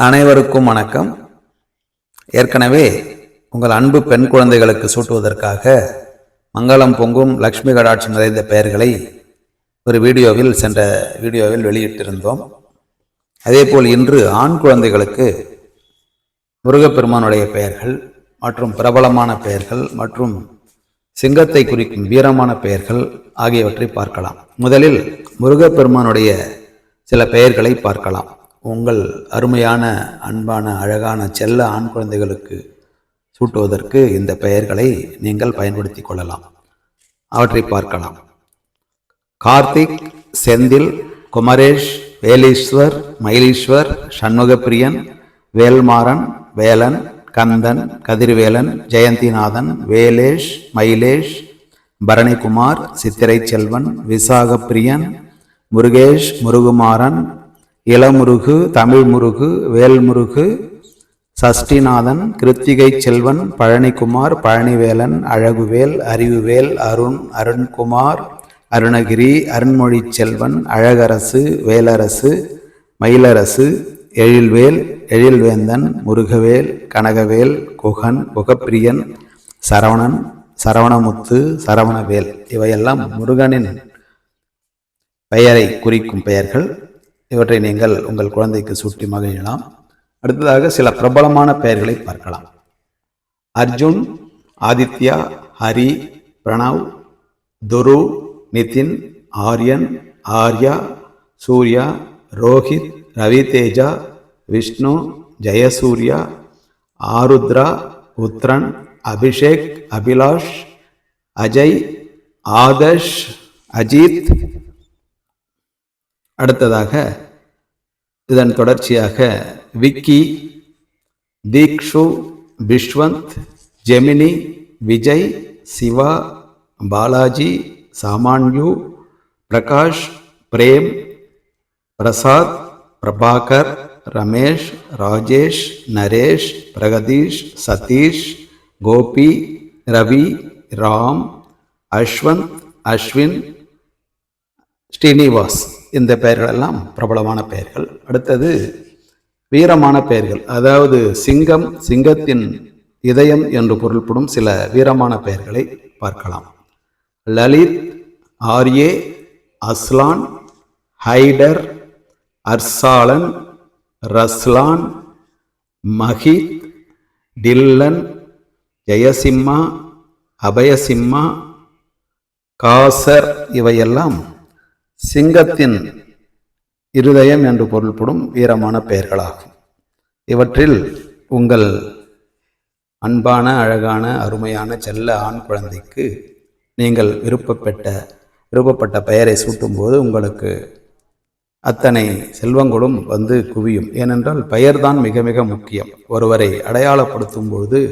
அனைவருக்கும் வணக்கம். ஏற்கனவே உங்கள் அன்பு பெண் குழந்தைகளுக்கு சூட்டுவதற்காக மங்களம் பொங்கும் லக்ஷ்மி கடாட்சி நிறைந்த பெயர்களை ஒரு சென்ற வீடியோவில் வெளியிட்டிருந்தோம். அதேபோல் இன்று ஆண் குழந்தைகளுக்கு முருகப்பெருமானுடைய பெயர்கள் மற்றும் பிரபலமான பெயர்கள் மற்றும் சிங்கத்தை குறிக்கும் வீரமான பெயர்கள் ஆகியவற்றை பார்க்கலாம். முதலில் முருகப்பெருமானுடைய சில பெயர்களை பார்க்கலாம். உங்கள் அருமையான அன்பான அழகான செல்ல ஆண் குழந்தைகளுக்கு சூட்டுவதற்கு இந்த பெயர்களை நீங்கள் பயன்படுத்தி கொள்ளலாம். அவற்றை பார்க்கலாம். கார்த்திக், செந்தில், குமரேஷ், வேலீஸ்வர், மயிலீஸ்வர், சண்முகப்பிரியன், வேல்மாறன், வேலன், கந்தன், கதிர்வேலன், ஜெயந்திநாதன், வேலேஷ், மயிலேஷ், பரணிக்குமார், சித்திரை செல்வன், விசாகப்பிரியன், முருகேஷ், முருகுமாறன், இளமுருகு, தமிழ் முருகு, வேல்முருகு, சஷ்டிநாதன், கிருத்திகை செல்வன், பழனிக்குமார், பழனிவேலன், அழகுவேல், அறிவுவேல், அருண், அருண்குமார், அருணகிரி, அருண்மொழி செல்வன், அழகரசு, வேலரசு, மயிலரசு, எழில்வேல், எழில்வேந்தன், முருகவேல், கனகவேல், குகன், குகப்பிரியன், சரவணன், சரவணமுத்து, சரவணவேல் இவையெல்லாம் முருகனின் பெயரை குறிக்கும் பெயர்கள். இவற்றை நீங்கள் உங்கள் குழந்தைக்கு சூட்டி மகிழலாம். அடுத்ததாக சில பிரபலமான பெயர்களை பார்க்கலாம். அர்ஜுன், ஆதித்யா, ஹரி, பிரணவ், துரு, நிதின், ஆரியன், ஆர்யா, சூர்யா, ரோஹித், ரவிதேஜா, விஷ்ணு, ஜெயசூர்யா, ஆருத்ரா, உத்ரன், அபிஷேக், அபிலாஷ், அஜய், ஆதர்ஷ், அஜித். அடுத்ததாக இதன் தொடர்ச்சியாக விக்கி, தீக்ஷு, பிஷ்வந்த், ஜெமினி, விஜய், சிவா, பாலாஜி, சாமான்யு, பிரகாஷ், பிரேம், பிரசாத், பிரபாகர், ரமேஷ், ராஜேஷ், நரேஷ், பிரகதீஷ், சதீஷ், கோபி, ரவி, ராம், அஸ்வந்த், அஸ்வின், ஸ்ரீனிவாஸ். இந்த பெயர்களெல்லாம் பிரபலமான பெயர்கள். அடுத்தது வீரமான பெயர்கள், அதாவது சிங்கம், சிங்கத்தின் இதயம் என்று பொருள்படும் சில வீரமான பெயர்களை பார்க்கலாம். Lalit, Arye, Aslan, Haider, Arsalan, Ruslan, Mahit, Dillon, Jayasimha, Abhayasimha, Kasar இவையெல்லாம் சிங்கத்தின் இருதயம் என்று பொருள்படும் வீரமான பெயர்களாகும். இவற்றில் உங்கள் அன்பான அழகான அருமையான செல்ல ஆண் குழந்தைக்கு நீங்கள் விருப்பப்பட்ட பெயரை சூட்டும்போது உங்களுக்கு அத்தனை செல்வங்களும் வந்து குவியும். ஏனென்றால் பெயர்தான் மிக மிக முக்கியம். ஒருவரை அடையாளப்படுத்தும் பொழுது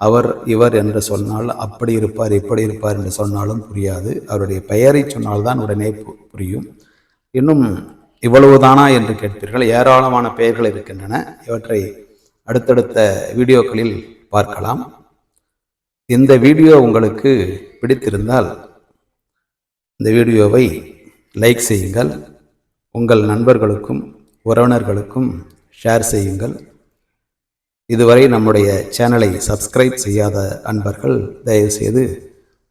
அவர் இவர் என்று சொன்னால் அப்படி இருப்பார் இப்படி இருப்பார் என்று சொன்னாலும் புரியாது. அவருடைய பெயரை சொன்னால்தான் உடனே புரியும். இன்னும் இவ்வளவுதானா என்று கேட்பீர்கள். ஏராளமான பெயர்கள் இருக்கின்றன. இவற்றை அடுத்தடுத்த வீடியோக்களில் பார்க்கலாம். இந்த வீடியோ உங்களுக்கு பிடித்திருந்தால் இந்த வீடியோவை லைக் செய்யுங்கள். உங்கள் நண்பர்களுக்கும் உறவினர்களுக்கும் ஷேர் செய்யுங்கள். இதுவரை நம்முடைய சேனலை சப்ஸ்கிரைப் செய்யாத அன்பர்கள் தயவுசெய்து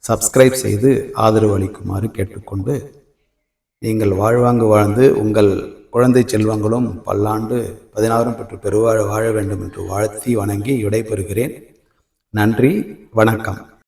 சப்ஸ்கிரைப் செய்து ஆதரவு அளிக்குமாறு கேட்டுக்கொண்டு, நீங்கள் வாழ்வாங்கு வாழ்ந்து உங்கள் குழந்தை செல்வங்களும் பல்லாண்டு 16 பெற்று பெருவாழ வாழ வேண்டும் என்று வாழ்த்தி வணங்கி விடைபெறுகிறேன். நன்றி, வணக்கம்.